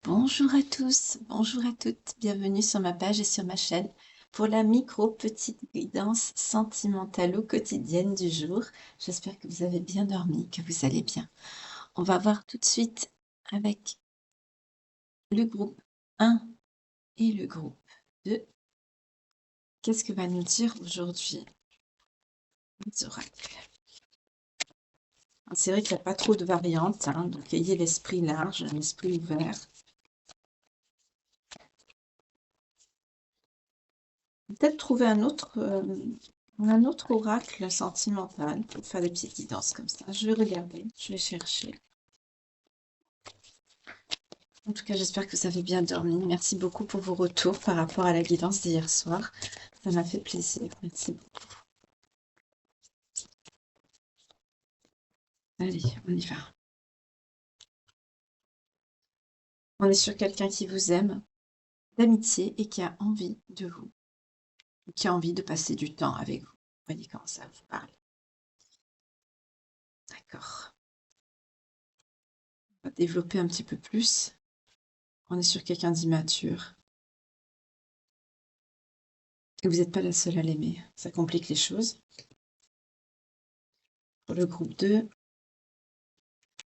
Bonjour à tous, bonjour à toutes, bienvenue sur ma page et sur ma chaîne pour la petite guidance sentimentale quotidienne du jour. J'espère que vous avez bien dormi, que vous allez bien. On va voir tout de suite avec le groupe 1 et le groupe 2. Qu'est-ce que va nous dire aujourd'hui les oracles? C'est vrai qu'il n'y a pas trop de variantes, hein, donc ayez l'esprit large, l'esprit ouvert. Peut-être trouver un autre oracle sentimental pour faire des petites guidances comme ça. Je vais regarder, je vais chercher. En tout cas, j'espère que vous avez bien dormi. Merci beaucoup pour vos retours par rapport à la guidance d'hier soir. Ça m'a fait plaisir. Merci beaucoup. Allez, on y va. On est sur quelqu'un qui vous aime, d'amitié et qui a envie de vous. Qui a envie de passer du temps avec vous. Vous voyez comment ça vous parle. D'accord. On va développer un petit peu plus. On est sur quelqu'un d'immature. Et vous n'êtes pas la seule à l'aimer. Ça complique les choses. Pour le groupe 2,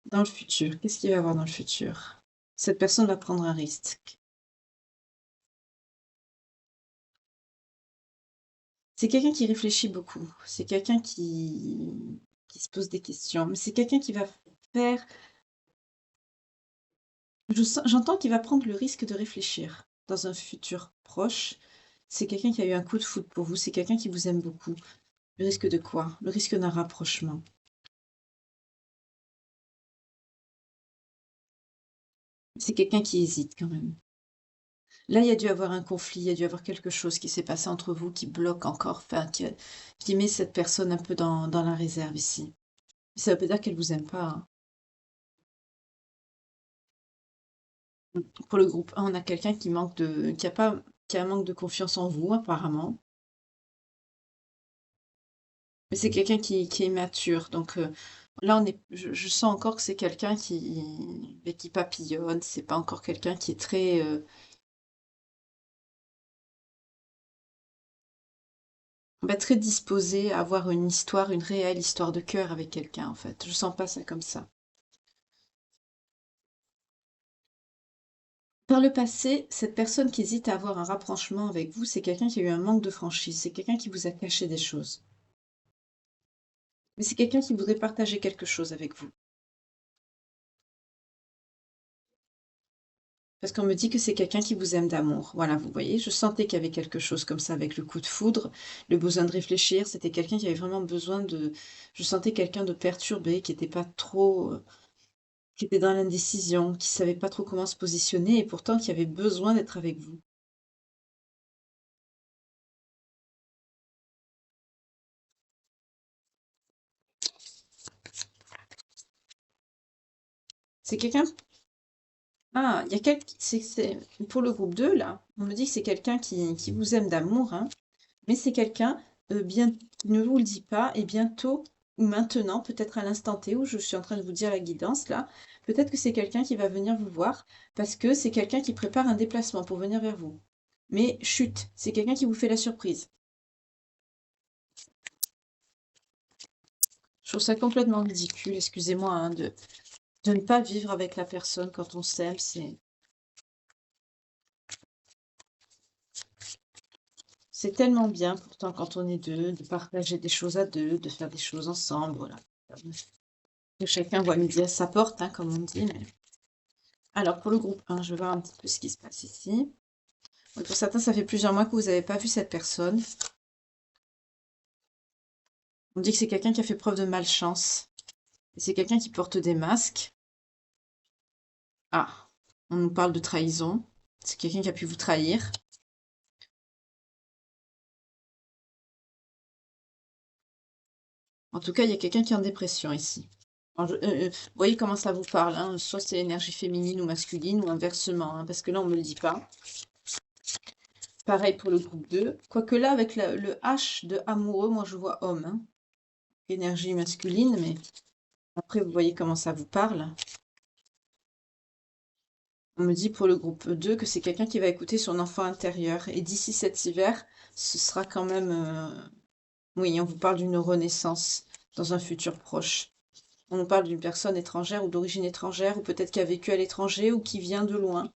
dans le futur, qu'est-ce qu'il va y avoir dans le futur? Cette personne va prendre un risque. C'est quelqu'un qui réfléchit beaucoup. C'est quelqu'un qui se pose des questions. Mais c'est quelqu'un qui va faire... J'entends qu'il va prendre le risque de réfléchir dans un futur proche. C'est quelqu'un qui a eu un coup de foudre pour vous. C'est quelqu'un qui vous aime beaucoup. Le risque de quoi? Le risque d'un rapprochement. C'est quelqu'un qui hésite quand même. Là, il y a dû avoir un conflit, il y a dû avoir quelque chose qui s'est passé entre vous qui bloque encore, enfin, qui met cette personne un peu dans la réserve ici. Ça veut pas dire qu'elle vous aime pas, hein. Pour le groupe 1, on a quelqu'un qui qui a un manque de confiance en vous, apparemment. Mais c'est quelqu'un qui est mature. Donc là, je sens encore que c'est quelqu'un qui papillonne. C'est pas encore quelqu'un qui est très, très disposé à avoir une histoire, une réelle histoire de cœur avec quelqu'un, en fait. Je sens pas ça comme ça. Par le passé, cette personne qui hésite à avoir un rapprochement avec vous, c'est quelqu'un qui a eu un manque de franchise, c'est quelqu'un qui vous a caché des choses. Mais c'est quelqu'un qui voudrait partager quelque chose avec vous. Parce qu'on me dit que c'est quelqu'un qui vous aime d'amour. Voilà, vous voyez, je sentais qu'il y avait quelque chose comme ça avec le coup de foudre, le besoin de réfléchir. C'était quelqu'un qui avait vraiment besoin de... Je sentais quelqu'un de perturbé, qui était pas trop... qui était dans l'indécision, qui savait pas trop comment se positionner et pourtant qui avait besoin d'être avec vous. C'est quelqu'un. Ah, il y a pour le groupe 2 là, on me dit que c'est quelqu'un qui vous aime d'amour, hein, mais c'est quelqu'un qui ne vous le dit pas, et bientôt, ou maintenant, peut-être à l'instant T où je suis en train de vous dire la guidance là, peut-être que c'est quelqu'un qui va venir vous voir, parce que c'est quelqu'un qui prépare un déplacement pour venir vers vous. Mais chut, c'est quelqu'un qui vous fait la surprise. Je trouve ça complètement ridicule, excusez-moi, hein, de ne pas vivre avec la personne quand on s'aime, c'est tellement bien pourtant quand on est deux, de partager des choses à deux, de faire des choses ensemble, voilà. Que chacun voit midi à sa porte, hein, comme on dit. Alors pour le groupe 1, je vais voir un petit peu ce qui se passe ici. Ouais, pour certains, ça fait plusieurs mois que vous n'avez pas vu cette personne. On dit que c'est quelqu'un qui a fait preuve de malchance. Et c'est quelqu'un qui porte des masques. Ah, on nous parle de trahison. C'est quelqu'un qui a pu vous trahir. En tout cas, il y a quelqu'un qui est en dépression ici. Alors, vous voyez comment ça vous parle, hein, soit c'est énergie féminine ou masculine, ou inversement, hein, parce que là, on ne me le dit pas. Pareil pour le groupe 2. Quoique là, avec le H de amoureux, moi, je vois homme, hein. Énergie masculine, mais après, vous voyez comment ça vous parle. On me dit pour le groupe 2 que c'est quelqu'un qui va écouter son enfant intérieur. Et d'ici cet hiver, ce sera quand même... Oui, on vous parle d'une renaissance dans un futur proche. On nous parle d'une personne étrangère ou d'origine étrangère, ou peut-être qui a vécu à l'étranger ou qui vient de loin,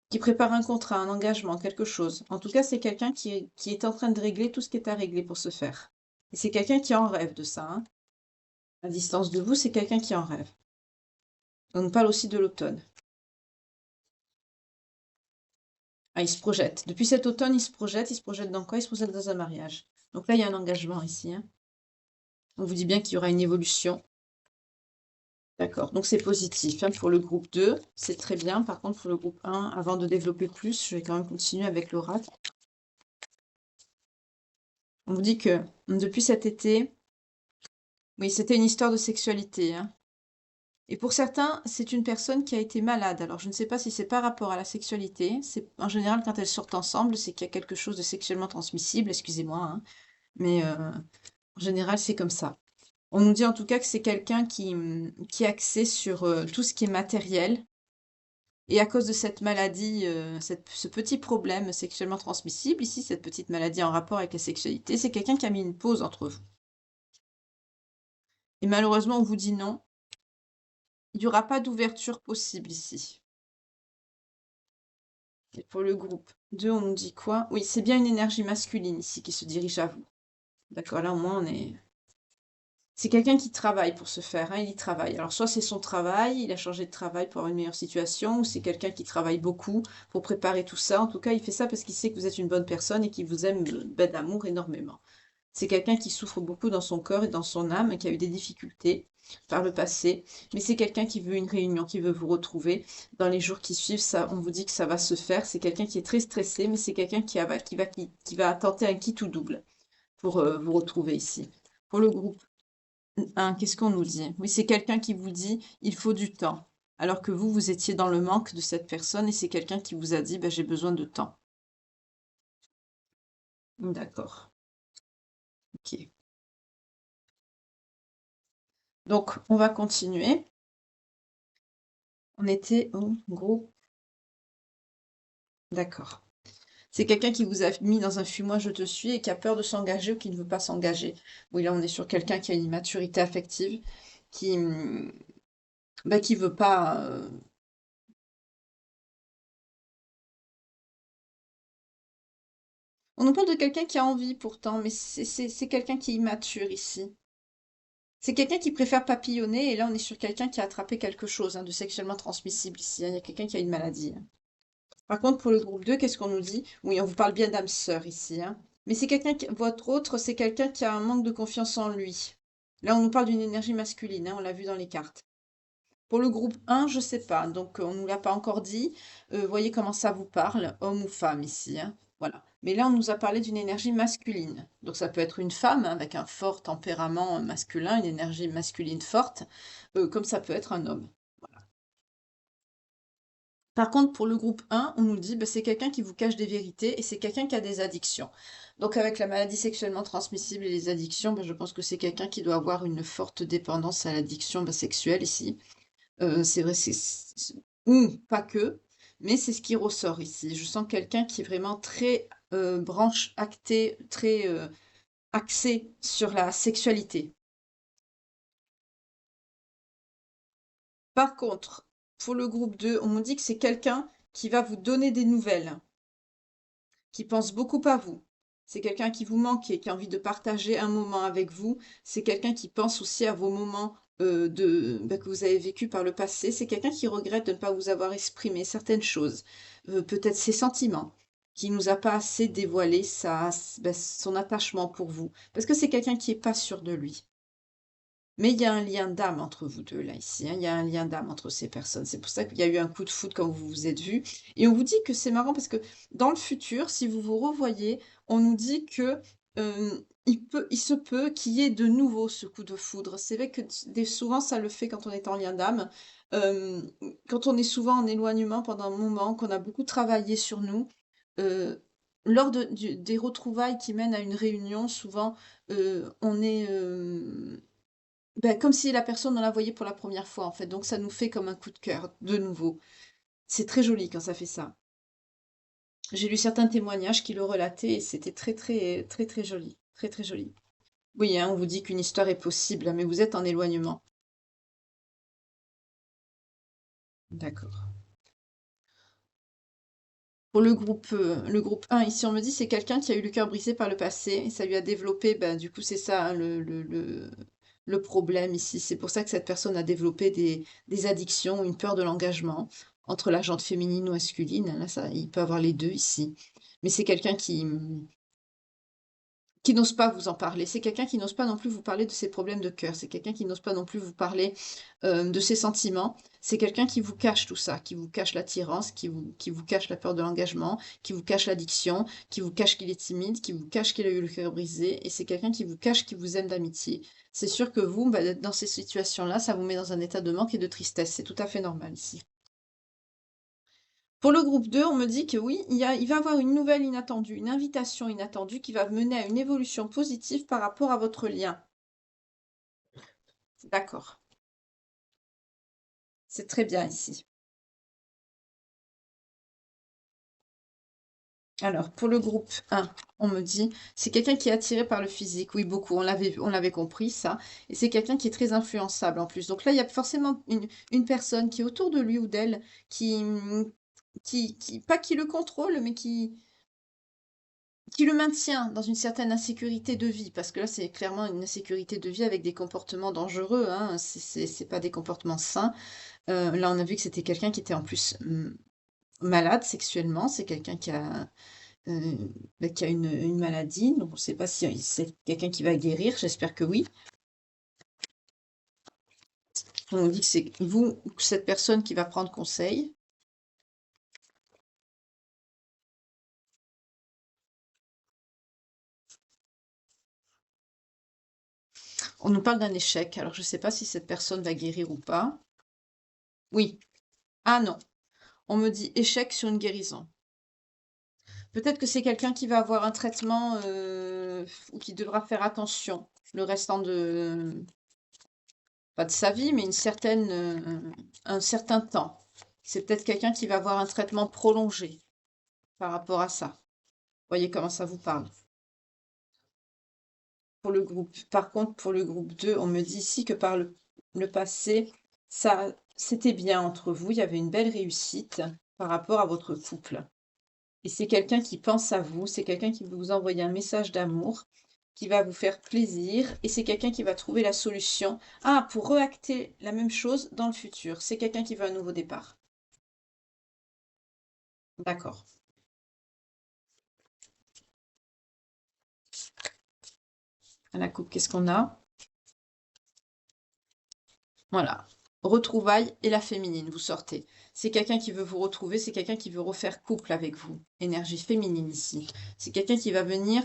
qui prépare un contrat, un engagement, quelque chose. En tout cas, c'est quelqu'un qui est en train de régler tout ce qui est à régler pour se faire. Et c'est quelqu'un qui en rêve de ça, hein. À distance de vous, c'est quelqu'un qui en rêve. On nous parle aussi de l'automne. Ah, il se projette. Depuis cet automne, il se projette. Il se projette dans quoi? Il se projette dans un mariage. Donc là, il y a un engagement ici, hein. On vous dit bien qu'il y aura une évolution. D'accord, donc c'est positif, hein, pour le groupe 2, c'est très bien. Par contre, pour le groupe 1, avant de développer plus, je vais quand même continuer avec l'oracle. On vous dit que depuis cet été, oui, c'était une histoire de sexualité, hein. Et pour certains, c'est une personne qui a été malade. Alors, je ne sais pas si c'est par rapport à la sexualité. C'est en général, quand elles sortent ensemble, c'est qu'il y a quelque chose de sexuellement transmissible, excusez-moi, hein. Mais en général, c'est comme ça. On nous dit en tout cas que c'est quelqu'un qui est axé sur tout ce qui est matériel. Et à cause de cette maladie, ce petit problème sexuellement transmissible, ici, cette petite maladie en rapport avec la sexualité, c'est quelqu'un qui a mis une pause entre vous. Et malheureusement, on vous dit non. Il n'y aura pas d'ouverture possible ici. Et pour le groupe 2, on nous dit quoi? Oui, c'est bien une énergie masculine ici qui se dirige à vous. D'accord, là au moins on est... C'est quelqu'un qui travaille pour se faire, hein, il y travaille. Alors soit c'est son travail, il a changé de travail pour avoir une meilleure situation, ou c'est quelqu'un qui travaille beaucoup pour préparer tout ça. En tout cas, il fait ça parce qu'il sait que vous êtes une bonne personne et qu'il vous aime d'amour énormément. C'est quelqu'un qui souffre beaucoup dans son corps et dans son âme, qui a eu des difficultés par le passé, mais c'est quelqu'un qui veut une réunion, qui veut vous retrouver. Dans les jours qui suivent, ça, on vous dit que ça va se faire. C'est quelqu'un qui est très stressé, mais c'est quelqu'un qui va tenter un quitte ou double pour vous retrouver ici. Pour le groupe hein, qu'est-ce qu'on nous dit? Oui, c'est quelqu'un qui vous dit il faut du temps. Alors que vous, vous étiez dans le manque de cette personne et c'est quelqu'un qui vous a dit ben, j'ai besoin de temps. D'accord. Ok. Donc, on va continuer. On était au groupe. D'accord. C'est quelqu'un qui vous a mis dans un fuis-moi, je te suis et qui a peur de s'engager ou qui ne veut pas s'engager. Oui, là, on est sur quelqu'un qui a une immaturité affective, qui qui veut pas. On nous parle de quelqu'un qui a envie pourtant, mais c'est quelqu'un qui est immature ici. C'est quelqu'un qui préfère papillonner, et là on est sur quelqu'un qui a attrapé quelque chose hein, de sexuellement transmissible ici, hein. Il y a quelqu'un qui a une maladie, hein. Par contre, pour le groupe 2, qu'est-ce qu'on nous dit? Oui, on vous parle bien d'âme sœur ici, hein. Mais c'est quelqu'un votre autre, c'est quelqu'un qui a un manque de confiance en lui. Là, on nous parle d'une énergie masculine, hein, on l'a vu dans les cartes. Pour le groupe 1, je sais pas, donc on ne nous l'a pas encore dit. Voyez comment ça vous parle, homme ou femme ici, hein. Voilà. Mais là, on nous a parlé d'une énergie masculine. Donc ça peut être une femme hein, avec un fort tempérament masculin, une énergie masculine forte, comme ça peut être un homme. Voilà. Par contre, pour le groupe 1, on nous dit, bah, c'est quelqu'un qui vous cache des vérités et c'est quelqu'un qui a des addictions. Donc avec la maladie sexuellement transmissible et les addictions, bah, je pense que c'est quelqu'un qui doit avoir une forte dépendance à l'addiction bah, sexuelle ici. C'est vrai, ou pas que, mais c'est ce qui ressort ici. Je sens quelqu'un qui est vraiment très branche actée, très axé sur la sexualité. Par contre, pour le groupe 2, on me dit que c'est quelqu'un qui va vous donner des nouvelles, qui pense beaucoup à vous. C'est quelqu'un qui vous manque et qui a envie de partager un moment avec vous. C'est quelqu'un qui pense aussi à vos moments que vous avez vécu par le passé. C'est quelqu'un qui regrette de ne pas vous avoir exprimé certaines choses, peut-être ses sentiments, qui nous a pas assez dévoilé son attachement pour vous. Parce que c'est quelqu'un qui est pas sûr de lui. Mais il y a un lien d'âme entre vous deux, là, ici, hein. Il y a un lien d'âme entre ces personnes. C'est pour ça qu'il y a eu un coup de foudre quand vous vous êtes vus. Et on vous dit que c'est marrant parce que dans le futur, si vous vous revoyez, on nous dit que il se peut qu'il y ait de nouveau ce coup de foudre. C'est vrai que souvent, ça le fait quand on est en lien d'âme. Euh, Quand on est souvent en éloignement pendant un moment, qu'on a beaucoup travaillé sur nous, euh, lors des retrouvailles qui mènent à une réunion, souvent, on est... Ben, comme si la personne, on la voyait pour la première fois, en fait. Donc, ça nous fait comme un coup de cœur, de nouveau. C'est très joli quand ça fait ça. J'ai lu certains témoignages qui le relataient et c'était très, très, très, très joli. Très, très joli. Oui, hein, on vous dit qu'une histoire est possible, mais vous êtes en éloignement. D'accord. Pour le groupe 1, ici, on me dit c'est quelqu'un qui a eu le cœur brisé par le passé et ça lui a développé, ben, du coup, c'est ça, hein, le problème ici. C'est pour ça que cette personne a développé des addictions, une peur de l'engagement entre la jante féminine ou masculine. Là, ça, il peut avoir les deux ici. Mais c'est quelqu'un qui n'ose pas vous en parler. C'est quelqu'un qui n'ose pas non plus vous parler de ses problèmes de cœur. C'est quelqu'un qui n'ose pas non plus vous parler de ses sentiments. C'est quelqu'un qui vous cache tout ça, qui vous cache l'attirance, qui vous cache la peur de l'engagement, qui vous cache l'addiction, qui vous cache qu'il est timide, qui vous cache qu'il a eu le cœur brisé. Et c'est quelqu'un qui vous cache qu'il vous aime d'amitié. C'est sûr que vous, bah, d'être dans ces situations-là, ça vous met dans un état de manque et de tristesse. C'est tout à fait normal ici. Pour le groupe 2, on me dit que oui, il va avoir une nouvelle inattendue, une invitation inattendue qui va mener à une évolution positive par rapport à votre lien. D'accord. C'est très bien ici. Alors, pour le groupe 1, on me dit, c'est quelqu'un qui est attiré par le physique. Oui, beaucoup, on l'avait compris, ça. Et c'est quelqu'un qui est très influençable en plus. Donc là, il y a forcément une personne qui est autour de lui ou d'elle, qui, pas qui le contrôle, mais qui le maintient dans une certaine insécurité de vie, parce que là, c'est clairement une insécurité de vie avec des comportements dangereux, hein, c'est pas des comportements sains. Là, on a vu que c'était quelqu'un qui était en plus malade sexuellement, c'est quelqu'un euh, qui a une maladie, donc on ne sait pas si c'est quelqu'un qui va guérir, j'espère que oui. On dit que c'est vous, cette personne qui va prendre conseil. On nous parle d'un échec, alors je ne sais pas si cette personne va guérir ou pas. Oui. Ah non, on me dit échec sur une guérison. Peut-être que c'est quelqu'un qui va avoir un traitement ou qui devra faire attention le restant de, pas de sa vie, mais un certain temps. C'est peut-être quelqu'un qui va avoir un traitement prolongé par rapport à ça. Voyez comment ça vous parle. Pour le groupe. Par contre, pour le groupe 2, on me dit ici que par le passé, ça, c'était bien entre vous, il y avait une belle réussite par rapport à votre couple. Et c'est quelqu'un qui pense à vous, c'est quelqu'un qui veut vous envoyer un message d'amour, qui va vous faire plaisir, et c'est quelqu'un qui va trouver la solution. Ah, pour reacter la même chose dans le futur. C'est quelqu'un qui veut un nouveau départ. D'accord. À la coupe, qu'est-ce qu'on a? Voilà. Retrouvailles et la féminine, vous sortez. C'est quelqu'un qui veut vous retrouver, c'est quelqu'un qui veut refaire couple avec vous. Énergie féminine ici. C'est quelqu'un qui va venir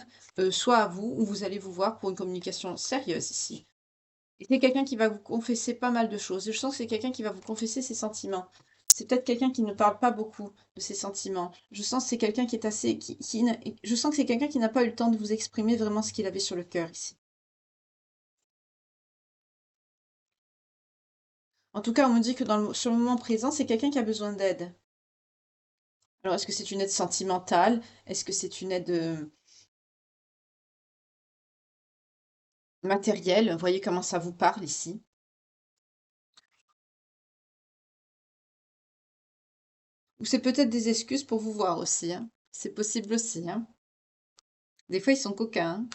soit à vous, ou vous allez vous voir pour une communication sérieuse ici. Et c'est quelqu'un qui va vous confesser pas mal de choses. Et je sens que c'est quelqu'un qui va vous confesser ses sentiments. C'est peut-être quelqu'un qui ne parle pas beaucoup de ses sentiments. Je sens que c'est quelqu'un qui est assez... je sens que c'est quelqu'un qui n'a pas eu le temps de vous exprimer vraiment ce qu'il avait sur le cœur ici. En tout cas, on me dit que sur le moment présent, c'est quelqu'un qui a besoin d'aide. Alors, est-ce que c'est une aide sentimentale? Est-ce que c'est une aide matérielle? Voyez comment ça vous parle ici. Ou c'est peut-être des excuses pour vous voir aussi, hein. C'est possible aussi, hein. Des fois, ils sont coquins, hein.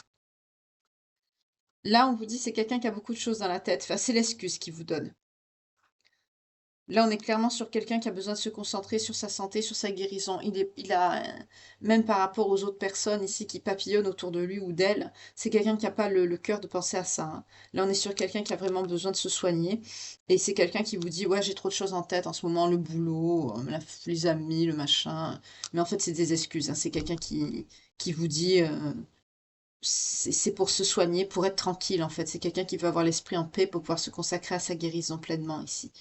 Là, on vous dit c'est quelqu'un qui a beaucoup de choses dans la tête. Enfin, c'est l'excuse qu'il vous donne. Là, on est clairement sur quelqu'un qui a besoin de se concentrer sur sa santé, sur sa guérison. Même par rapport aux autres personnes ici qui papillonnent autour de lui ou d'elle, c'est quelqu'un qui n'a pas le cœur de penser à ça, hein. Là, on est sur quelqu'un qui a vraiment besoin de se soigner. Et c'est quelqu'un qui vous dit, ouais, j'ai trop de choses en tête en ce moment, le boulot, les amis, le machin. Mais en fait, c'est des excuses, hein. C'est quelqu'un qui vous dit, c'est pour se soigner, pour être tranquille, en fait. C'est quelqu'un qui veut avoir l'esprit en paix pour pouvoir se consacrer à sa guérison pleinement ici.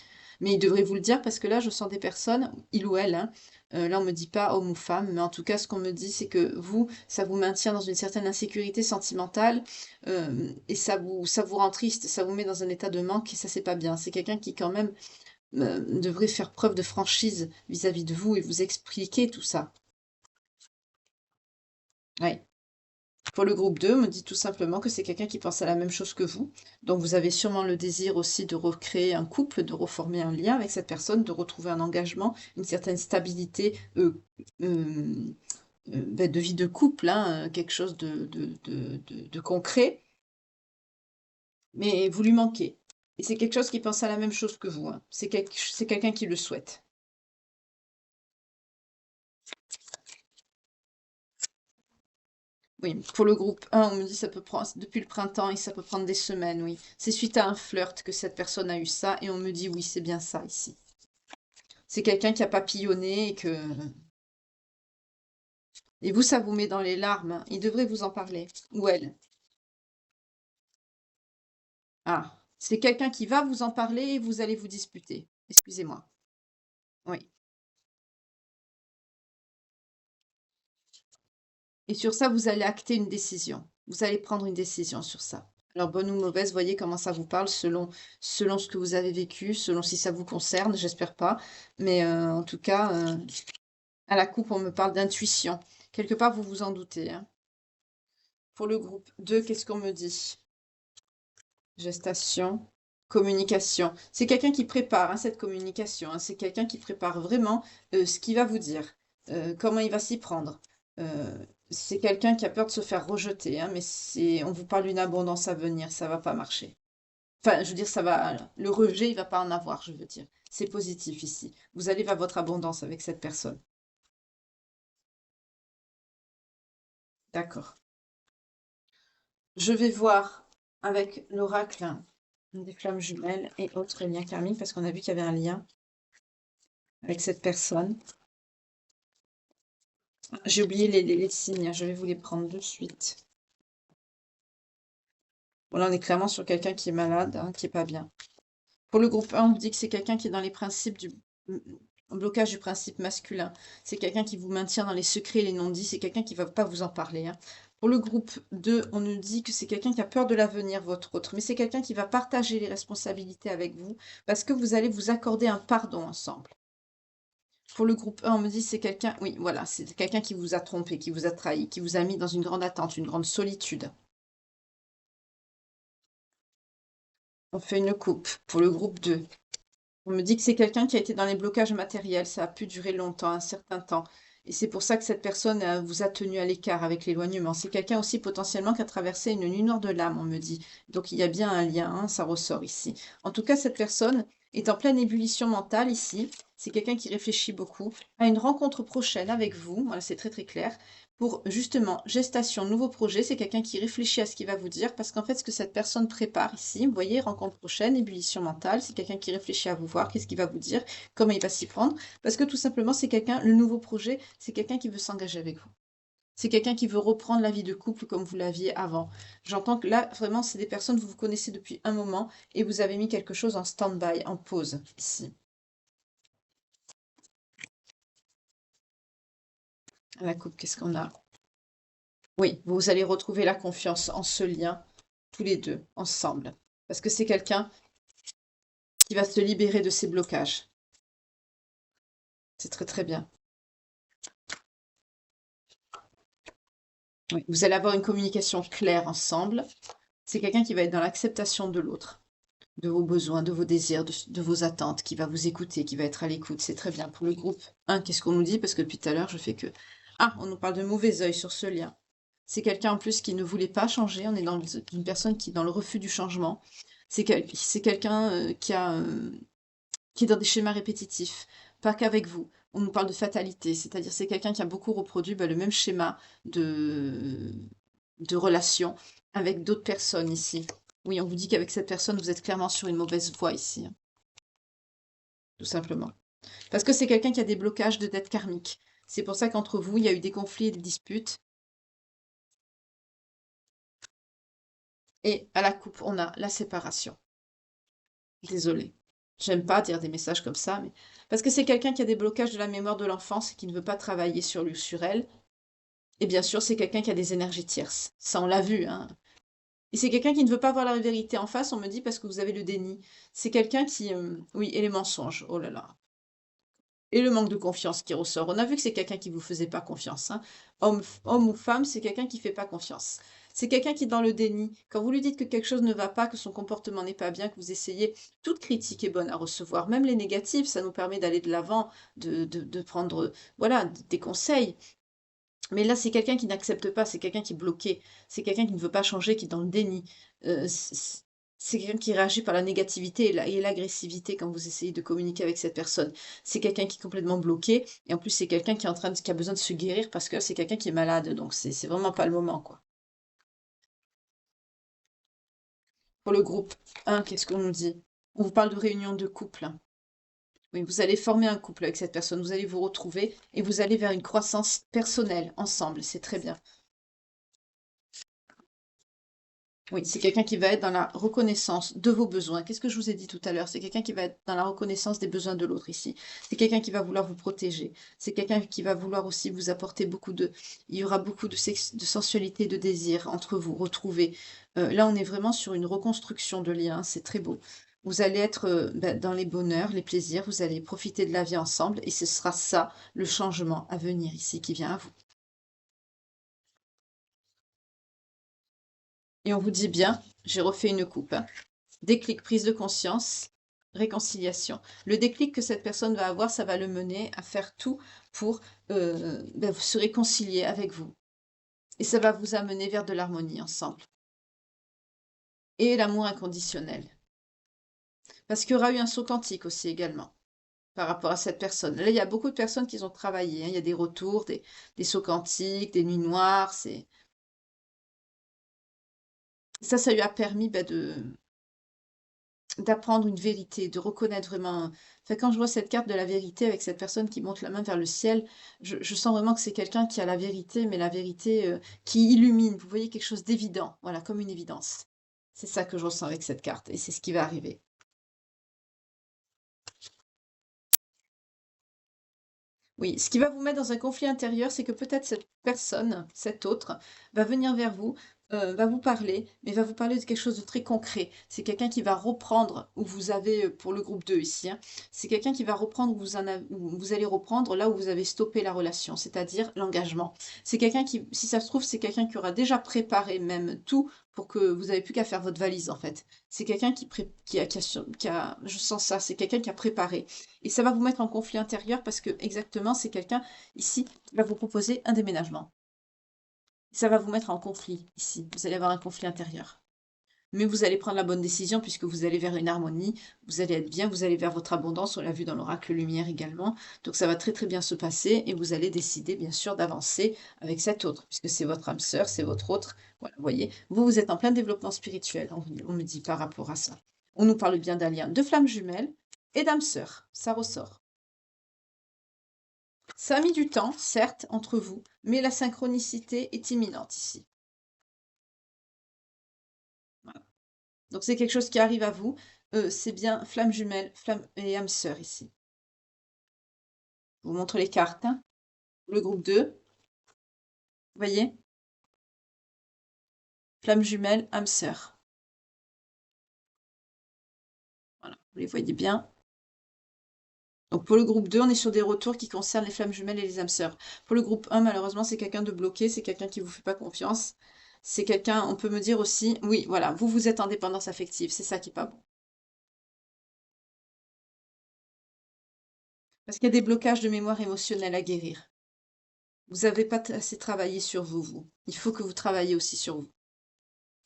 Mais il devrait vous le dire parce que là, je sens des personnes, il ou elle, hein, là, on me dit pas homme ou femme, mais en tout cas, ce qu'on me dit, c'est que vous, ça vous maintient dans une certaine insécurité sentimentale et ça vous rend triste, ça vous met dans un état de manque et ça, c'est pas bien. C'est quelqu'un qui, quand même, devrait faire preuve de franchise vis-à-vis de vous et vous expliquer tout ça. Ouais. Pour le groupe 2, on me dit tout simplement que c'est quelqu'un qui pense à la même chose que vous. Donc vous avez sûrement le désir aussi de recréer un couple, de reformer un lien avec cette personne, de retrouver un engagement, une certaine stabilité euh, ben, de vie de couple, hein, quelque chose de concret. Mais vous lui manquez. Et c'est quelque chose qui pense à la même chose que vous, hein. C'est quelqu'un qui le souhaite. Oui, pour le groupe 1, on me dit ça peut prendre depuis le printemps et ça peut prendre des semaines, oui. C'est suite à un flirt que cette personne a eu ça et on me dit oui, c'est bien ça ici. C'est quelqu'un qui a papillonné et que... Et vous, ça vous met dans les larmes, hein. Il devrait vous en parler. Ou elle. Ah, c'est quelqu'un qui va vous en parler et vous allez vous disputer. Excusez-moi. Oui. Et sur ça, vous allez acter une décision. Vous allez prendre une décision sur ça. Alors, bonne ou mauvaise, voyez comment ça vous parle selon ce que vous avez vécu, selon si ça vous concerne, j'espère pas. Mais en tout cas, à la coupe, on me parle d'intuition. Quelque part, vous vous en doutez, hein. Pour le groupe 2, qu'est-ce qu'on me dit? Gestation, communication. C'est quelqu'un qui prépare, hein, cette communication, hein. C'est quelqu'un qui prépare vraiment ce qu'il va vous dire, comment il va s'y prendre. C'est quelqu'un qui a peur de se faire rejeter, hein, mais on vous parle d'une abondance à venir, ça va pas marcher. Enfin, je veux dire, le rejet, il va pas en avoir, je veux dire. C'est positif ici. Vous allez vers votre abondance avec cette personne. D'accord. Je vais voir avec l'oracle des flammes jumelles et autres liens karmiques parce qu'on a vu qu'il y avait un lien avec cette personne. J'ai oublié les signes, je vais vous les prendre de suite. Bon, là, on est clairement sur quelqu'un qui est malade, hein, qui est pas bien. Pour le groupe 1, on vous dit que c'est quelqu'un qui est dans les principes du blocage du principe masculin. C'est quelqu'un qui vous maintient dans les secrets et les non-dits. C'est quelqu'un qui ne va pas vous en parler, hein. Pour le groupe 2, on nous dit que c'est quelqu'un qui a peur de l'avenir, votre autre. Mais c'est quelqu'un qui va partager les responsabilités avec vous parce que vous allez vous accorder un pardon ensemble. Pour le groupe 1, on me dit c'est quelqu'un, oui, voilà, c'est quelqu'un qui vous a trompé, qui vous a trahi, qui vous a mis dans une grande attente, une grande solitude. On fait une coupe. Pour le groupe 2, on me dit que c'est quelqu'un qui a été dans les blocages matériels, ça a pu durer longtemps, un certain temps. Et c'est pour ça que cette personne vous a tenu à l'écart avec l'éloignement. C'est quelqu'un aussi potentiellement qui a traversé une nuit noire de l'âme, on me dit. Donc il y a bien un lien, hein, ça ressort ici. En tout cas, cette personne est en pleine ébullition mentale ici. C'est quelqu'un qui réfléchit beaucoup à une rencontre prochaine avec vous. Voilà, c'est très très clair. Pour justement gestation, nouveau projet, c'est quelqu'un qui réfléchit à ce qu'il va vous dire parce qu'en fait, ce que cette personne prépare ici, vous voyez, rencontre prochaine, ébullition mentale, c'est quelqu'un qui réfléchit à vous voir, qu'est-ce qu'il va vous dire, comment il va s'y prendre, parce que tout simplement, c'est quelqu'un, le nouveau projet, c'est quelqu'un qui veut s'engager avec vous. C'est quelqu'un qui veut reprendre la vie de couple comme vous l'aviez avant. J'entends que là, vraiment, c'est des personnes que vous connaissez depuis un moment et vous avez mis quelque chose en stand-by, en pause, ici. À la coupe, qu'est-ce qu'on a? Oui, vous allez retrouver la confiance en ce lien, tous les deux, ensemble. Parce que c'est quelqu'un qui va se libérer de ses blocages. C'est très très bien. Oui, vous allez avoir une communication claire ensemble. C'est quelqu'un qui va être dans l'acceptation de l'autre, de vos besoins, de vos désirs, de vos attentes, qui va vous écouter, qui va être à l'écoute. C'est très bien. Pour le groupe 1, qu'est-ce qu'on nous dit? Parce que depuis tout à l'heure, je fais que... Ah, on nous parle de mauvais œil sur ce lien. C'est quelqu'un en plus qui ne voulait pas changer. On est dans une personne qui est dans le refus du changement. C'est quelqu'un qui est dans des schémas répétitifs, pas qu'avec vous. On nous parle de fatalité, c'est-à-dire c'est quelqu'un qui a beaucoup reproduit le même schéma de, de relation avec d'autres personnes ici. Oui, on vous dit qu'avec cette personne, vous êtes clairement sur une mauvaise voie ici, hein, tout simplement. Parce que c'est quelqu'un qui a des blocages de dettes karmiques. C'est pour ça qu'entre vous, il y a eu des conflits et des disputes. Et à la coupe, on a la séparation. Désolée. J'aime pas dire des messages comme ça, mais parce que c'est quelqu'un qui a des blocages de la mémoire de l'enfance et qui ne veut pas travailler sur lui ou sur elle. Et bien sûr, c'est quelqu'un qui a des énergies tierces. Ça, on l'a vu, hein. Et c'est quelqu'un qui ne veut pas voir la vérité en face, on me dit, parce que vous avez le déni. C'est quelqu'un qui... oui, et les mensonges, oh là là. Et le manque de confiance qui ressort. On a vu que c'est quelqu'un qui ne vous faisait pas confiance, hein. Homme ou femme, c'est quelqu'un qui ne fait pas confiance. C'est quelqu'un qui est dans le déni. Quand vous lui dites que quelque chose ne va pas, que son comportement n'est pas bien, que vous essayez, toute critique est bonne à recevoir, même les négatives, ça nous permet d'aller de l'avant, de prendre, voilà, des conseils. Mais là, c'est quelqu'un qui n'accepte pas, c'est quelqu'un qui est bloqué, c'est quelqu'un qui ne veut pas changer, qui est dans le déni. C'est quelqu'un qui réagit par la négativité et l'agressivité quand vous essayez de communiquer avec cette personne. C'est quelqu'un qui est complètement bloqué, et en plus, c'est quelqu'un qui est qui a besoin de se guérir parce que c'est quelqu'un qui est malade, donc c'est vraiment pas le moment, quoi. Pour le groupe 1, qu'est-ce qu'on nous dit? On vous parle de réunion de couple. Oui, vous allez former un couple avec cette personne, vous allez vous retrouver et vous allez vers une croissance personnelle ensemble, c'est très bien. Oui, c'est quelqu'un qui va être dans la reconnaissance de vos besoins. Qu'est-ce que je vous ai dit tout à l'heure? C'est quelqu'un qui va être dans la reconnaissance des besoins de l'autre ici. C'est quelqu'un qui va vouloir vous protéger. C'est quelqu'un qui va vouloir aussi vous apporter beaucoup de... Il y aura beaucoup de sensualité, de désir entre vous, retrouver. Là, on est vraiment sur une reconstruction de liens. C'est très beau. Vous allez être dans les bonheurs, les plaisirs. Vous allez profiter de la vie ensemble. Et ce sera ça, le changement à venir ici qui vient à vous. Et on vous dit bien, j'ai refait une coupe, hein. Déclic, prise de conscience, réconciliation. Le déclic que cette personne va avoir, ça va le mener à faire tout pour se réconcilier avec vous. Et ça va vous amener vers de l'harmonie ensemble. Et l'amour inconditionnel. Parce qu'il y aura eu un saut quantique aussi également par rapport à cette personne. Là, il y a beaucoup de personnes qui ont travaillé, hein. Il y a des retours, des sauts quantiques, des nuits noires. Ça lui a permis d'apprendre une vérité, de reconnaître vraiment. Enfin, quand je vois cette carte de la vérité avec cette personne qui monte la main vers le ciel, je sens vraiment que c'est quelqu'un qui a la vérité, mais la vérité qui illumine. Vous voyez quelque chose d'évident, voilà, comme une évidence. C'est ça que je ressens avec cette carte, et c'est ce qui va arriver. Oui, ce qui va vous mettre dans un conflit intérieur, c'est que peut-être cette personne, cet autre, va venir vers vous, va vous parler, mais va vous parler de quelque chose de très concret. C'est quelqu'un qui va reprendre où vous avez, pour le groupe 2 ici, hein, c'est quelqu'un qui va reprendre où vous allez reprendre là où vous avez stoppé la relation, c'est-à-dire l'engagement. C'est quelqu'un qui, si ça se trouve, c'est quelqu'un qui aura déjà préparé même tout pour que vous n'avez plus qu'à faire votre valise en fait. C'est quelqu'un je sens ça, c'est quelqu'un qui a préparé. Et ça va vous mettre en conflit intérieur parce que exactement, c'est quelqu'un ici qui va vous proposer un déménagement. Ça va vous mettre en conflit ici. Vous allez avoir un conflit intérieur. Mais vous allez prendre la bonne décision puisque vous allez vers une harmonie, vous allez être bien, vous allez vers votre abondance, on l'a vu dans l'oracle lumière également. Donc ça va très très bien se passer et vous allez décider bien sûr d'avancer avec cet autre puisque c'est votre âme sœur, c'est votre autre. Voilà, vous voyez, vous êtes en plein développement spirituel, on me dit par rapport à ça. On nous parle bien d'un lien de flammes jumelles et d'âme sœur, ça ressort. Ça a mis du temps, certes, entre vous, mais la synchronicité est imminente ici. Voilà. Donc c'est quelque chose qui arrive à vous. C'est bien flamme jumelle, flamme et âme sœur ici. Je vous montre les cartes, hein. Le groupe 2, vous voyez? Flamme jumelle, âme sœur. Voilà, vous les voyez bien. Donc pour le groupe 2, on est sur des retours qui concernent les flammes jumelles et les âmes sœurs. Pour le groupe 1, malheureusement, c'est quelqu'un de bloqué, c'est quelqu'un qui ne vous fait pas confiance. C'est quelqu'un, on peut me dire aussi, oui, voilà, vous êtes en dépendance affective, c'est ça qui n'est pas bon. Parce qu'il y a des blocages de mémoire émotionnelle à guérir. Vous n'avez pas assez travaillé sur vous, vous. Il faut que vous travailliez aussi sur vous.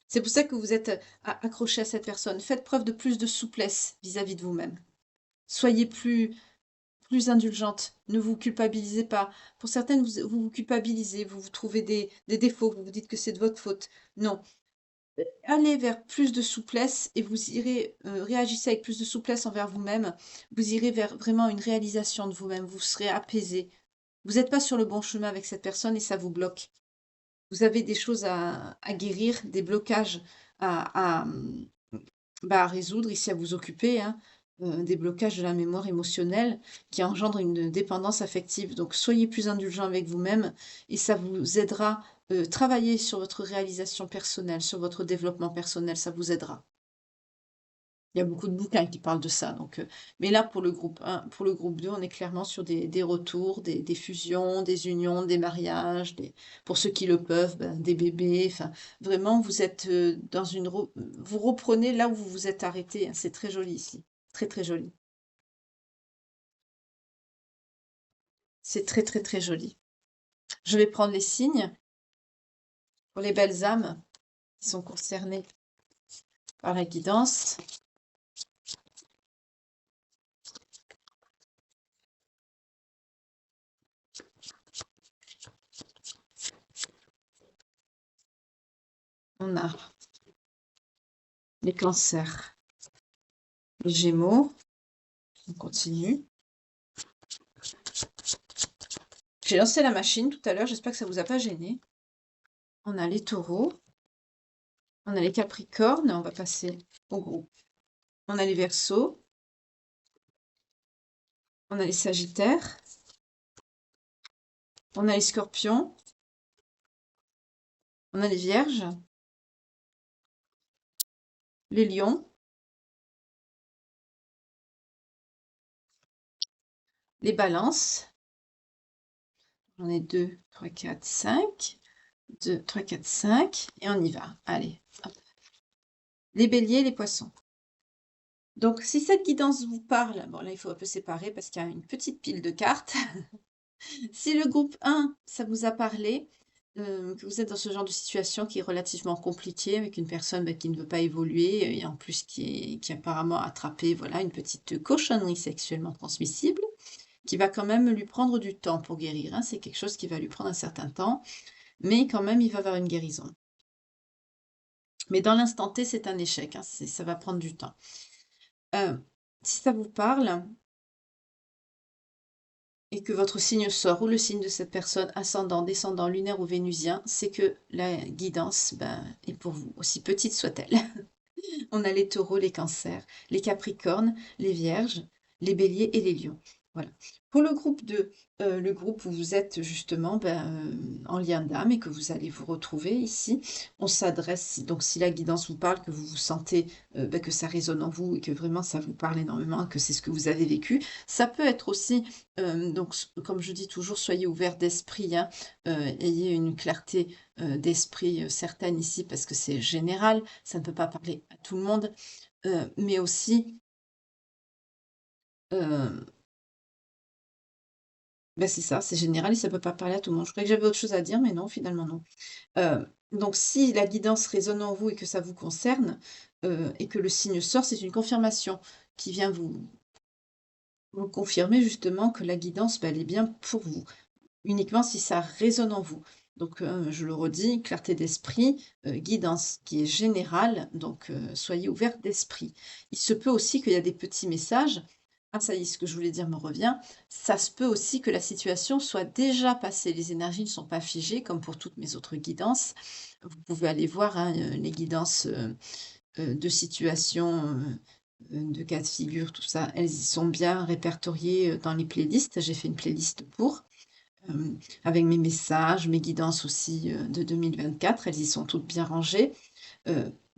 C'est pour ça que vous êtes accroché à cette personne. Faites preuve de plus de souplesse vis-à-vis de vous-même. Soyez plus indulgente. Ne vous culpabilisez pas. Pour certaines, vous culpabilisez, vous vous trouvez des défauts, vous vous dites que c'est de votre faute. Non. Allez vers plus de souplesse et vous irez, réagissez avec plus de souplesse envers vous-même. Vous irez vers vraiment une réalisation de vous-même. Vous serez apaisé. Vous n'êtes pas sur le bon chemin avec cette personne et ça vous bloque. Vous avez des choses à guérir, des blocages à résoudre, ici à vous occuper, hein. des blocages de la mémoire émotionnelle qui engendrent une dépendance affective. Donc soyez plus indulgent avec vous-même et ça vous aidera, travailler sur votre réalisation personnelle, sur votre développement personnel, ça vous aidera. Il y a beaucoup de bouquins qui parlent de ça, donc mais là, pour le groupe 1, pour le groupe 2, on est clairement sur des retours, des fusions, des unions, des mariages, des pour ceux qui le peuvent, ben, des bébés, enfin, vraiment, vous êtes, dans une re vous reprenez là où vous vous êtes arrêté, hein. C'est très joli ici, très, très joli. C'est très, très, très joli. Je vais prendre les signes pour les belles âmes qui sont concernées par la guidance. On a les cancers, les gémeaux, on continue. J'ai lancé la machine tout à l'heure, j'espère que ça vous a pas gêné. On a les taureaux, on a les capricornes, on va passer au groupe. On a les verseaux, on a les sagittaires, on a les scorpions, on a les vierges, les lions, les balances. J'en ai 2, 3, 4, 5. 2, 3, 4, 5. Et on y va. Allez, hop. Les béliers, les poissons. Donc, si cette guidance vous parle, bon là, il faut un peu séparer parce qu'il y a une petite pile de cartes. Si le groupe 1, ça vous a parlé, que vous êtes dans ce genre de situation qui est relativement compliquée avec une personne bah, qui ne veut pas évoluer et en plus qui apparemment a attrapé voilà, une petite cochonnerie sexuellement transmissible, qui va quand même lui prendre du temps pour guérir, hein. C'est quelque chose qui va lui prendre un certain temps, mais quand même il va avoir une guérison. Mais dans l'instant T, c'est un échec, hein, ça va prendre du temps. Si ça vous parle, et que votre signe sort ou le signe de cette personne, ascendant, descendant, lunaire ou vénusien, c'est que la guidance ben, est pour vous, aussi petite soit-elle. On a les taureaux, les cancers, les capricornes, les vierges, les béliers et les lions. Voilà. Pour le groupe 2, le groupe où vous êtes justement ben, en lien d'âme et que vous allez vous retrouver ici, on s'adresse, donc si la guidance vous parle, que vous vous sentez ben, que ça résonne en vous et que vraiment ça vous parle énormément, que c'est ce que vous avez vécu, ça peut être aussi, donc comme je dis toujours, soyez ouverts d'esprit, hein, ayez une clarté d'esprit certaine ici parce que c'est général, ça ne peut pas parler à tout le monde, mais aussi, bah, c'est ça, c'est général et ça peut pas parler à tout le monde. Je croyais que j'avais autre chose à dire, mais non, finalement non. Donc si la guidance résonne en vous et que ça vous concerne, et que le signe sort, c'est une confirmation qui vient vous confirmer justement que la guidance, bah, elle est bien pour vous. Uniquement si ça résonne en vous. Donc, je le redis, clarté d'esprit, guidance qui est générale, donc soyez ouverts d'esprit. Il se peut aussi qu'il y a des petits messages. Ah ça y est, ce que je voulais dire me revient. Ça se peut aussi que la situation soit déjà passée. Les énergies ne sont pas figées comme pour toutes mes autres guidances. Vous pouvez aller voir, hein, les guidances, de situations, de cas de figure, tout ça, elles y sont bien répertoriées, dans les playlists. J'ai fait une playlist pour. Avec mes messages, mes guidances aussi, de 2024, elles y sont toutes bien rangées.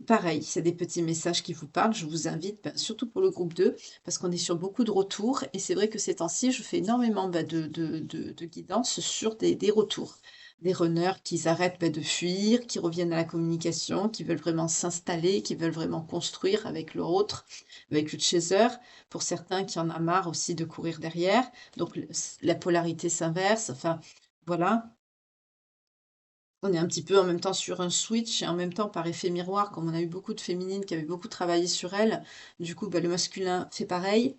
Pareil, c'est des petits messages qui vous parlent, je vous invite, bah, surtout pour le groupe 2, parce qu'on est sur beaucoup de retours et c'est vrai que ces temps-ci, je fais énormément, bah, de guidances sur des retours. Des runners qui arrêtent, bah, de fuir, qui reviennent à la communication, qui veulent vraiment s'installer, qui veulent vraiment construire avec l'autre, avec le chaser. Pour certains qui en a marre aussi de courir derrière, donc la polarité s'inverse, enfin voilà. On est un petit peu en même temps sur un switch et en même temps par effet miroir, comme on a eu beaucoup de féminines qui avaient beaucoup travaillé sur elles, du coup, bah, le masculin fait pareil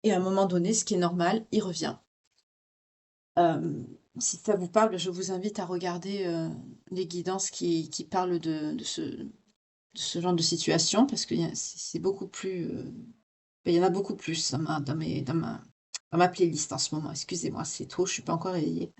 et à un moment donné, ce qui est normal, il revient. Si ça vous parle, je vous invite à regarder, les guidances qui parlent de ce genre de situation parce que c'est beaucoup plus, il y en a beaucoup plus dans ma playlist en ce moment. Excusez-moi, c'est trop, je suis pas encore réveillée.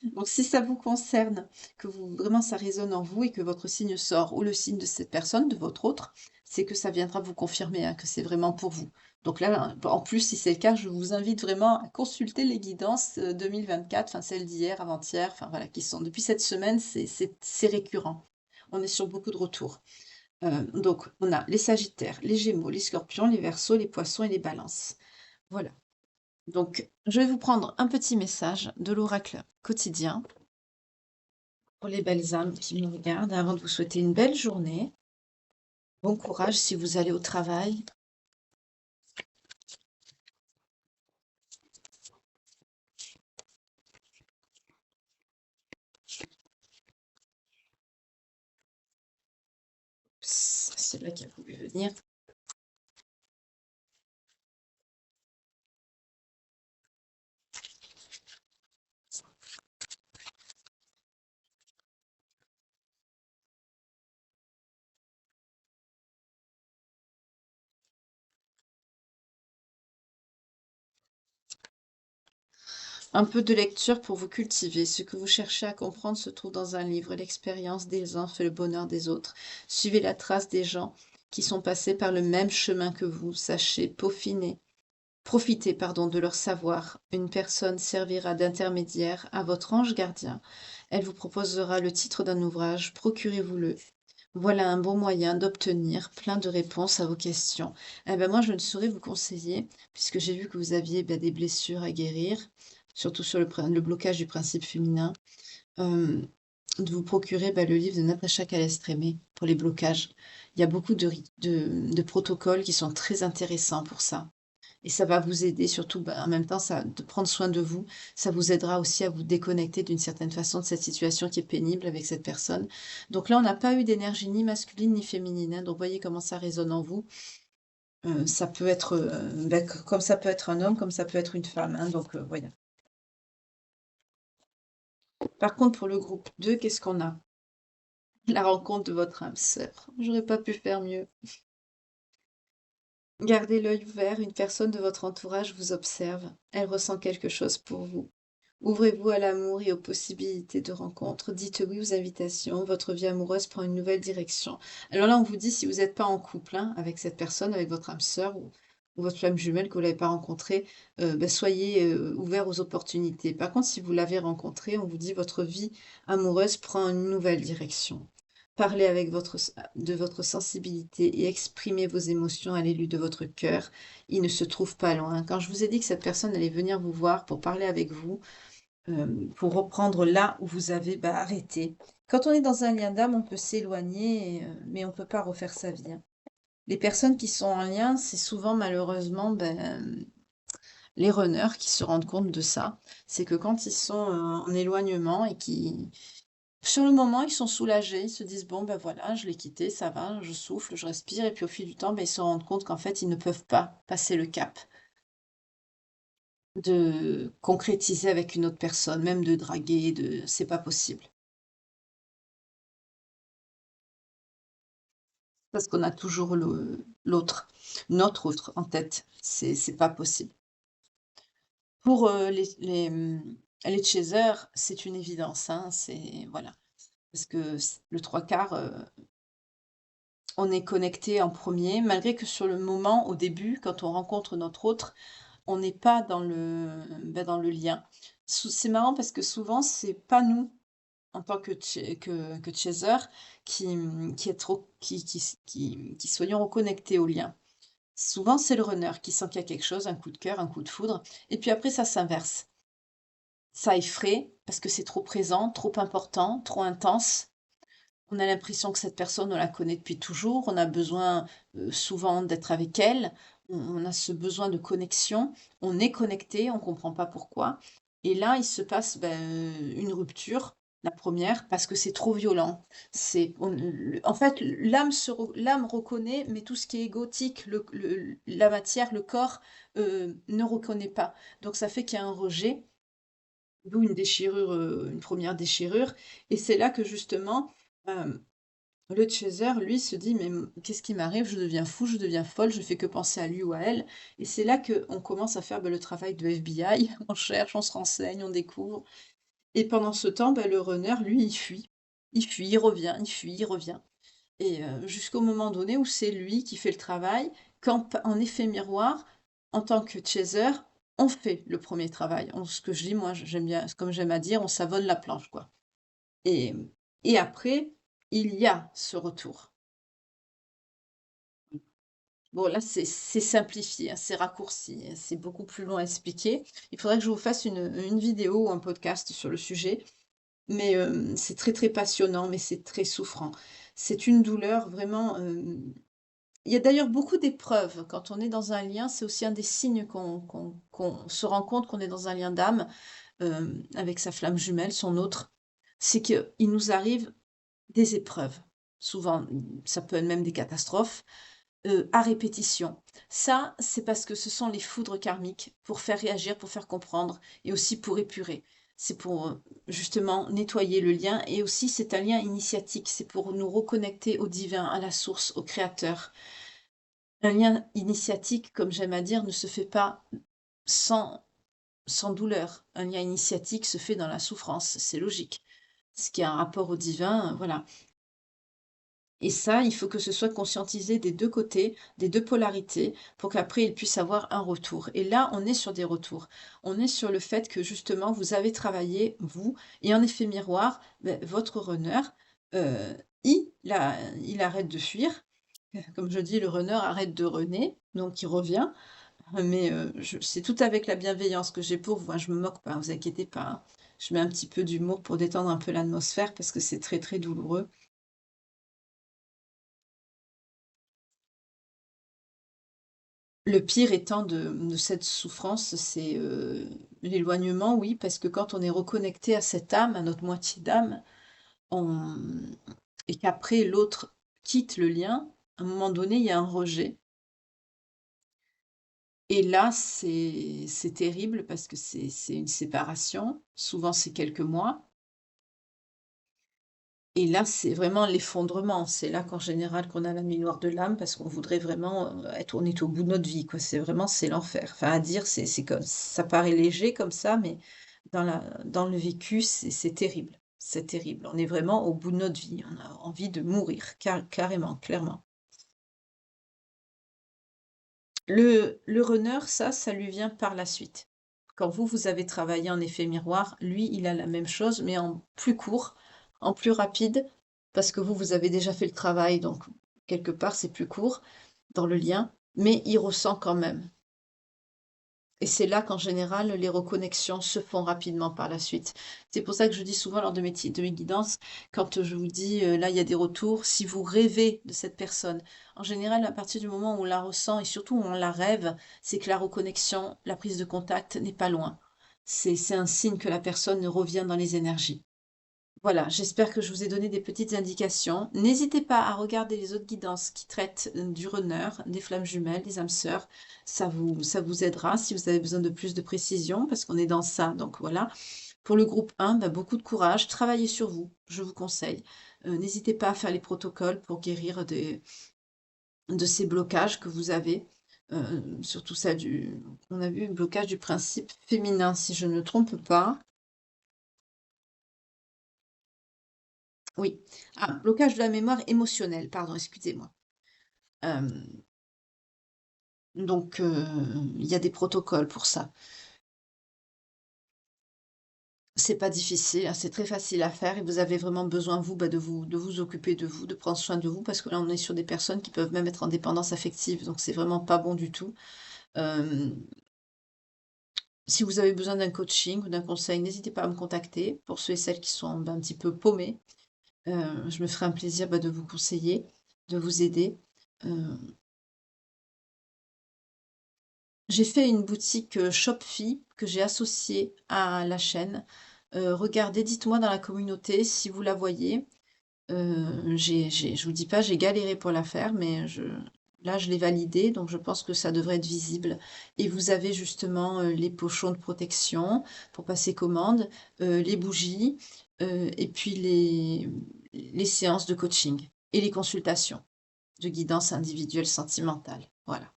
Donc si ça vous concerne, que vraiment ça résonne en vous et que votre signe sort, ou le signe de cette personne, de votre autre, c'est que ça viendra vous confirmer, hein, que c'est vraiment pour vous. Donc là, en plus, si c'est le cas, je vous invite vraiment à consulter les guidances 2024, enfin celles d'hier, avant-hier, enfin voilà, qui sont depuis cette semaine, c'est récurrent. On est sur beaucoup de retours. Donc on a les Sagittaires, les Gémeaux, les Scorpions, les Verseaux, les Poissons et les Balances. Voilà. Donc je vais vous prendre un petit message de l'oracle quotidien pour les belles âmes qui me regardent, avant de vous souhaiter une belle journée. Bon courage si vous allez au travail. C'est là qui a voulu venir. Un peu de lecture pour vous cultiver. Ce que vous cherchez à comprendre se trouve dans un livre. L'expérience des uns fait le bonheur des autres. Suivez la trace des gens qui sont passés par le même chemin que vous. Sachez peaufiner. Profitez, pardon, de leur savoir. Une personne servira d'intermédiaire à votre ange gardien. Elle vous proposera le titre d'un ouvrage. Procurez-vous-le. Voilà un bon moyen d'obtenir plein de réponses à vos questions. Eh ben moi, je ne saurais vous conseiller, puisque j'ai vu que vous aviez des blessures à guérir, surtout sur le blocage du principe féminin, euh, de vous procurer le livre de Natacha Calestrémé pour les blocages. Il y a beaucoup de protocoles qui sont très intéressants pour ça. Et ça va vous aider, surtout en même temps, ça, de prendre soin de vous. Ça vous aidera aussi à vous déconnecter d'une certaine façon de cette situation qui est pénible avec cette personne. Donc là, on n'a pas eu d'énergie ni masculine ni féminine, hein. Donc voyez comment ça résonne en vous. Ça peut être, comme ça peut être un homme, comme ça peut être une femme, hein. Donc voilà. Par contre, pour le groupe 2, qu'est-ce qu'on a? La rencontre de votre âme sœur. J'aurais pas pu faire mieux. Gardez l'œil ouvert, une personne de votre entourage vous observe. Elle ressent quelque chose pour vous. Ouvrez-vous à l'amour et aux possibilités de rencontres. Dites oui aux invitations. Votre vie amoureuse prend une nouvelle direction. Alors là, on vous dit, si vous n'êtes pas en couple, hein, avec cette personne, avec votre âme sœur ou votre flamme jumelle que vous l'avez pas rencontrée, soyez ouvert aux opportunités. Par contre, si vous l'avez rencontrée, on vous dit votre vie amoureuse prend une nouvelle direction. Parlez avec de votre sensibilité et exprimez vos émotions à l'élu de votre cœur. Il ne se trouve pas loin. Quand je vous ai dit que cette personne allait venir vous voir pour parler avec vous, pour reprendre là où vous avez arrêté. Quand on est dans un lien d'âme, on peut s'éloigner, mais on ne peut pas refaire sa vie, hein. Les personnes qui sont en lien, c'est souvent malheureusement les runners qui se rendent compte de ça. C'est que quand ils sont en éloignement et qui, sur le moment, ils sont soulagés, ils se disent, bon, ben voilà, je l'ai quitté, ça va, je souffle, je respire, et puis au fil du temps, ils se rendent compte qu'en fait, ils ne peuvent pas passer le cap de concrétiser avec une autre personne, même de draguer, c'est pas possible. Parce qu'on a toujours l'autre, notre autre en tête. C'est pas possible. Pour les chasers, c'est une évidence, hein, c'est voilà. Parce que le trois quarts, on est connecté en premier, malgré que sur le moment, au début, quand on rencontre notre autre, on n'est pas dans le lien. C'est marrant parce que souvent, c'est pas nous, en tant que chaser, qui est trop, qui soyons reconnectés au lien. Souvent, c'est le runner qui sent qu'il y a quelque chose, un coup de cœur, un coup de foudre, et puis après, ça s'inverse. Ça effraie parce que c'est trop présent, trop important, trop intense. On a l'impression que cette personne, on la connaît depuis toujours, on a besoin souvent d'être avec elle, on a ce besoin de connexion, on est connecté, on ne comprend pas pourquoi. Et là, il se passe une rupture, la première, parce que c'est trop violent. En fait, l'âme reconnaît, mais tout ce qui est égotique, la matière, le corps, ne reconnaît pas. Donc ça fait qu'il y a un rejet, d'où une déchirure, une première déchirure. Et c'est là que justement, euh, le chaser, lui, se dit, mais qu'est-ce qui m'arrive? Je deviens fou, je deviens folle, je fais que penser à lui ou à elle. Et c'est là qu'on commence à faire le travail de FBI. On cherche, on se renseigne, on découvre. Et pendant ce temps, bah, le runner, lui, il fuit. Il fuit, il revient, il fuit, il revient et jusqu'au moment donné où c'est lui qui fait le travail, quand en effet miroir, en tant que chaser, on fait le premier travail. On ce que je dis moi, j'aime bien comme j'aime à dire, on savonne la planche, quoi et et après, il y a ce retour. Bon là, c'est simplifié, hein, c'est raccourci, hein, c'est beaucoup plus long à expliquer. Il faudrait que je vous fasse une vidéo ou un podcast sur le sujet, mais c'est très, très passionnant, mais c'est très souffrant. C'est une douleur vraiment, il y a d'ailleurs beaucoup d'épreuves. Quand on est dans un lien, c'est aussi un des signes qu'on se rend compte qu'on est dans un lien d'âme, avec sa flamme jumelle, son autre. C'est qu'il nous arrive des épreuves. Souvent, ça peut être même des catastrophes, à répétition. Ça, c'est parce que ce sont les foudres karmiques pour faire réagir, pour faire comprendre et aussi pour épurer. C'est pour, justement nettoyer le lien et aussi c'est un lien initiatique. C'est pour nous reconnecter au divin, à la source, au créateur. Un lien initiatique, comme j'aime à dire, ne se fait pas sans sans douleur. Un lien initiatique se fait dans la souffrance, c'est logique. Ce qui a un rapport au divin, voilà. Et ça, il faut que ce soit conscientisé des 2 côtés, des 2 polarités, pour qu'après il puisse avoir un retour. Et là, on est sur des retours. On est sur le fait que justement vous avez travaillé, vous, et en effet miroir, votre runner, heu, il arrête de fuir. Comme je dis, le runner arrête de runner, donc il revient. Mais je c'est tout avec la bienveillance que j'ai pour vous, hein, je me moque pas, vous inquiétez pas, hein. Je mets un petit peu d'humour pour détendre un peu l'atmosphère parce que c'est très, très douloureux. Le pire étant de cette souffrance, c'est, l'éloignement, oui, parce que quand on est reconnecté à cette âme, à notre moitié d'âme, on et qu'après l'autre quitte le lien, à un moment donné, il y a un rejet et là, c'est terrible parce que c'est une séparation. Souvent, c'est quelques mois et là, c'est vraiment l'effondrement. C'est là qu'en général qu'on a la nuit noire de l'âme parce qu'on voudrait vraiment, être on est au bout de notre vie, quoi. C'est vraiment c'est l'enfer. Enfin, à dire, c'est comme ça paraît léger comme ça, mais dans le vécu, c'est terrible. C'est terrible. On est vraiment au bout de notre vie. On a envie de mourir, carrément, clairement. Le runner, ça lui vient par la suite. Quand vous avez travaillé en effet miroir, lui, il a la même chose, mais en plus court, en plus rapide, parce que vous avez déjà fait le travail, donc quelque part, c'est plus court dans le lien, mais il ressent quand même. Et c'est là qu'en général, les reconnexions se font rapidement par la suite. C'est pour ça que je dis souvent lors de mes guidances, quand je vous dis, là, il y a des retours, si vous rêvez de cette personne, en général, à partir du moment où on la ressent et surtout où on la rêve, c'est que la reconnexion, la prise de contact n'est pas loin. C'est un signe que la personne revient dans les énergies. Voilà, j'espère que je vous ai donné des petites indications. N'hésitez pas à regarder les autres guidances qui traitent du runner, des flammes jumelles, des âmes sœurs. Ça vous aidera si vous avez besoin de plus de précision, parce qu'on est dans ça. Donc voilà. Pour le groupe 1, bah, beaucoup de courage. Travaillez sur vous, je vous conseille. N'hésitez pas à faire les protocoles pour guérir de ces blocages que vous avez. Surtout ça on a vu le blocage du principe féminin, si je ne me trompe pas. Oui. Ah, blocage de la mémoire émotionnelle, pardon, excusez-moi. Hem, donc il y a des protocoles pour ça. C'est pas difficile, hein, c'est très facile à faire et vous avez vraiment besoin, vous, bah, de vous occuper de vous, de prendre soin de vous parce que là, on est sur des personnes qui peuvent même être en dépendance affective, donc c'est vraiment pas bon du tout. Hem, Si vous avez besoin d'un coaching ou d'un conseil, n'hésitez pas à me contacter. Pour ceux et celles qui sont, bah, un petit peu paumés, je me ferai un plaisir, bah, de vous conseiller, de vous aider. Heu J'ai fait une boutique, Shopify que j'ai associée à la chaîne. Regardez, dites-moi dans la communauté si vous la voyez. Je vous dis pas, j'ai galéré pour la faire, mais je l'ai validée, donc je pense que ça devrait être visible et vous avez justement, les pochons de protection pour passer commande, les bougies, et puis les séances de coaching et les consultations de guidance individuelle sentimentale. Voilà.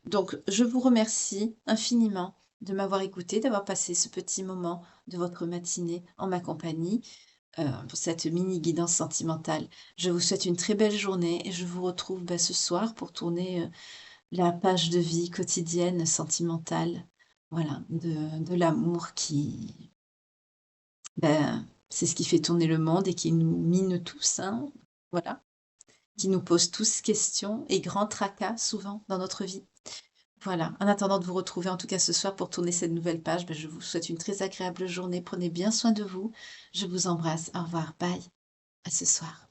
Donc, je vous remercie infiniment de m'avoir écouté, d'avoir passé ce petit moment de votre matinée en ma compagnie, pour cette mini guidance sentimentale. Je vous souhaite une très belle journée et je vous retrouve, bah, ce soir pour tourner, la page de vie quotidienne sentimentale, voilà, de l'amour qui, ben, c'est ce qui fait tourner le monde et qui nous mine tous, hein, voilà, qui nous pose tous questions et grands tracas souvent dans notre vie. Voilà, en attendant de vous retrouver en tout cas ce soir pour tourner cette nouvelle page, ben, je vous souhaite une très agréable journée. Prenez bien soin de vous. Je vous embrasse. Au revoir. Bye. À ce soir.